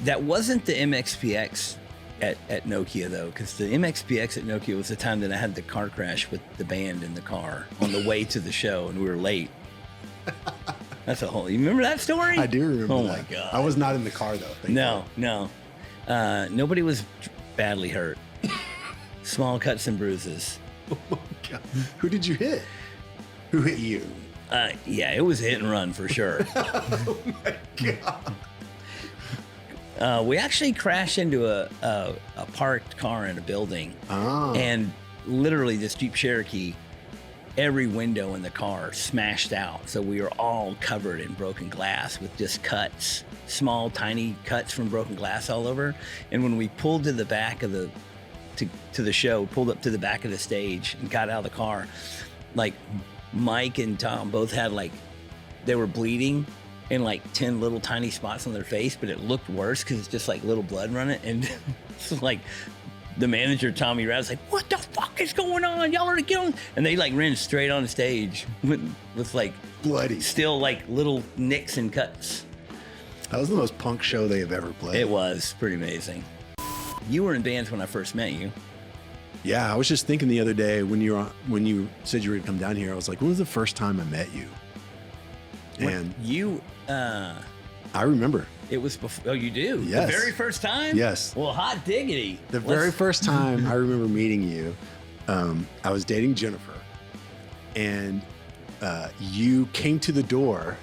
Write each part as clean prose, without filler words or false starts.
That wasn't the MXPX at Nokia, though, because the MXPX at Nokia was the time that I had the car crash with the band in the car on the way to the show, and we were late. That's a whole... You remember that story? I do remember that. Oh, my God. I was not in the car, though. No. Nobody was badly hurt. Small cuts and bruises. Oh, my God. Who did you hit? Who hit you? Yeah, it was a hit and run for sure. Oh, my God. We actually crashed into a parked car in a building. Oh. And literally this Jeep Cherokee, every window in the car smashed out. So we were all covered in broken glass with just cuts, small, tiny cuts from broken glass all over. And when we pulled to the back of to the show, pulled up to the back of the stage and got out of the car, like Mike and Tom both had they were bleeding in 10 little tiny spots on their face, but it looked worse because it's just little blood running. And it's the manager, Tommy Rat's what the fuck is going on? Y'all are killing. And they ran straight on the stage with bloody, still little nicks and cuts. That was the most punk show they have ever played. It was pretty amazing. You were in bands when I first met you. Yeah, I was just thinking the other day when you said you were gonna come down here, I was like, when was the first time I met you? And you, I remember. It was before. Oh, you do? Yes. The very first time? Yes. Well, hot diggity. The very first time I remember meeting you, I was dating Jennifer, and you came to the door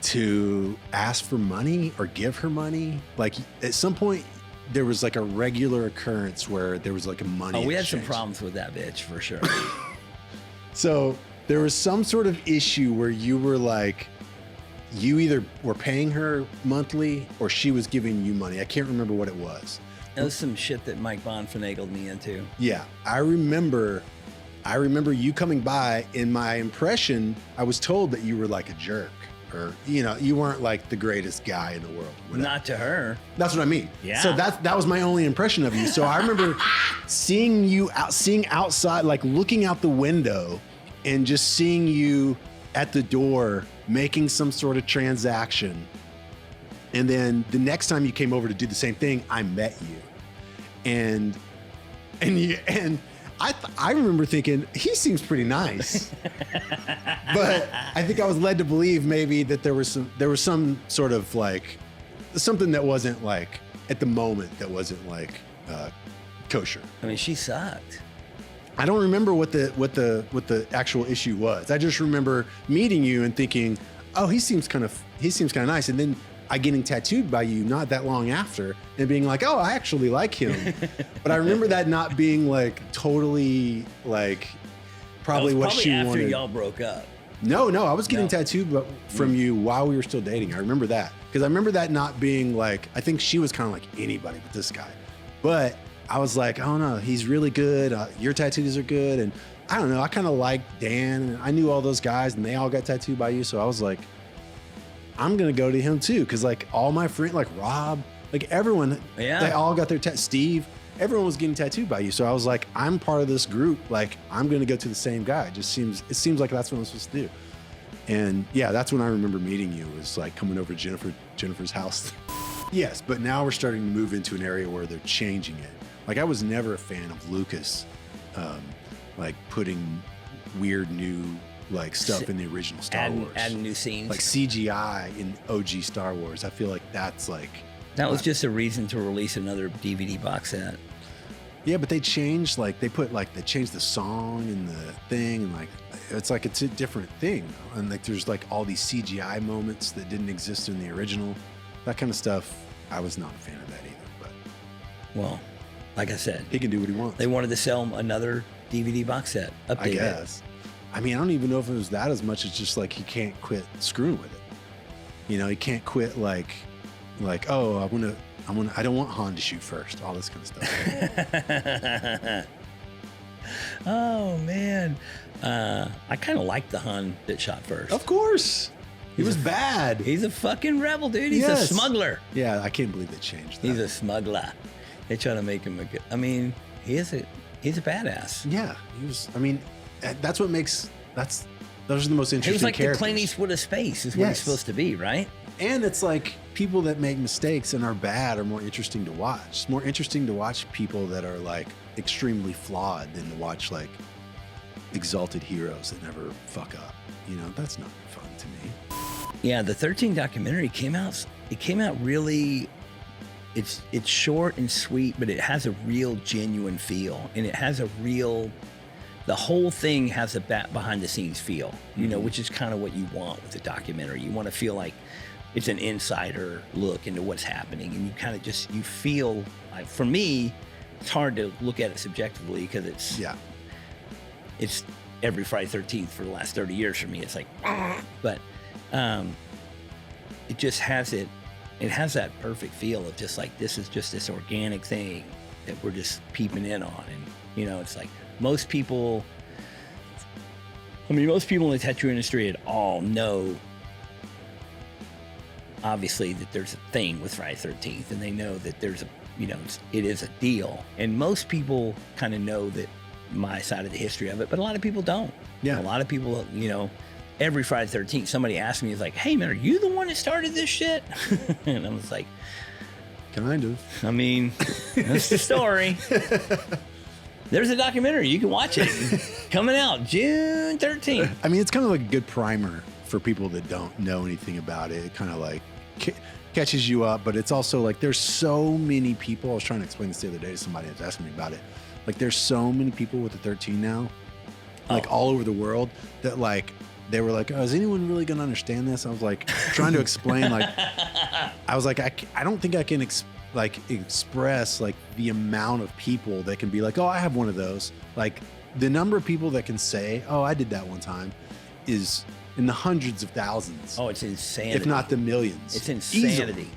to ask for money or give her money. At some point, there was a regular occurrence where there was a money we had exchange. some problems with that bitch for sure. So there was some sort of issue where you were you either were paying her monthly or she was giving you money. I can't remember what it was. That was some shit that Mike Bond finagled me into. Yeah, I remember you coming by. In my impression, I was told that you were a jerk, or you weren't the greatest guy in the world. Whatever. Not to her. That's what I mean. Yeah. So that was my only impression of you. So I remember seeing outside, looking out the window, and just seeing you at the door making some sort of transaction. And then the next time you came over to do the same thing, I met you, and I remember thinking, he seems pretty nice. But I think I was led to believe maybe that there was some sort of something that wasn't at the moment that wasn't kosher. I mean, she sucked. I don't remember what the actual issue was. I just remember meeting you and thinking, oh, he seems kind of nice. And then I getting tattooed by you not that long after and being oh, I actually like him. But I remember that not being totally probably what she wanted. After y'all broke up. No, I was getting tattooed from you while we were still dating. I remember that because I remember that not being I think she was kind of anybody but this guy. But I was oh no, he's really good. Your tattoos are good. And I don't know, I kind of liked Dan, and I knew all those guys and they all got tattooed by you. So I was I'm going to go to him too. Cause all my friends, Rob, everyone, they all got their Steve, everyone was getting tattooed by you. So I was I'm part of this group. I'm going to go to the same guy. It seems like that's what I'm supposed to do. And yeah, that's when I remember meeting you. It was coming over to Jennifer's house. Yes. But now we're starting to move into an area where they're changing it. I was never a fan of Lucas, putting weird new stuff in the original Star Wars. Adding new scenes. CGI in OG Star Wars. I feel that's That was just a reason to release another DVD box set. Yeah, but they changed, they put, they changed the song and the thing, and it's it's a different thing. And there's all these CGI moments that didn't exist in the original. That kind of stuff, I was not a fan of that either. But well, like I said, he can do what he wants. They wanted to sell him another DVD box set. Update I guess. I mean, I don't even know if it was that as much as just he can't quit screwing with it. He can't quit oh, I don't want Han to shoot first. All this kind of stuff. Oh man, I kind of like the Han that shot first. Of course, he was bad. He's a fucking rebel, dude. He's a smuggler. Yeah, I can't believe they changed that. He's a smuggler. They try to make him a good. I mean, he's a badass. Yeah, he was. I mean, that's what makes those are the most interesting. He was characters. the Clint Eastwood of space. Is what he's supposed to be, right? And it's like people that make mistakes and are bad are more interesting to watch. It's more interesting to watch people that are like extremely flawed than to watch like exalted heroes that never fuck up. You know, that's not fun to me. Yeah, the 13 documentary came out. It came out really. It's short and sweet, but it has a real genuine feel, and it has a real. The whole thing has a behind the scenes feel, you know, which is kind of what you want with a documentary. You want to feel like it's an insider look into what's happening, and you kind of just you feel like. For me, it's hard to look at it subjectively because it's every Friday 13th for the last 30 years for me. It's like, but it just has it. It has that perfect feel of just like, this is just this organic thing that we're just peeping in on. And, you know, it's like most people in the tattoo industry at all know, obviously, that there's a thing with Friday 13th, and they know that there's it is a deal. And most people kind of know that my side of the history of it, but a lot of people don't. Yeah. A lot of people, you know, every Friday 13th, somebody asked me, is like, hey man, are you the one that started this shit? And I was like, kind of. I mean, that's the story. There's a documentary. You can watch it. Coming out June 13th. I mean, it's kind of like a good primer for people that don't know anything about it. It kind of like catches you up, but it's also like there's so many people. I was trying to explain this the other day to somebody that was asking me about it. Like there's so many people with the 13 now, like all over the world that like, they were like, oh, is anyone really going to understand this? I was like, trying to explain, like, I was like, I don't think I can express like the amount of people that can be like, oh, I have one of those. Like the number of people that can say, oh, I did that one time is in the hundreds of thousands. Oh, it's insanity. If not the millions. It's insanity. Easily.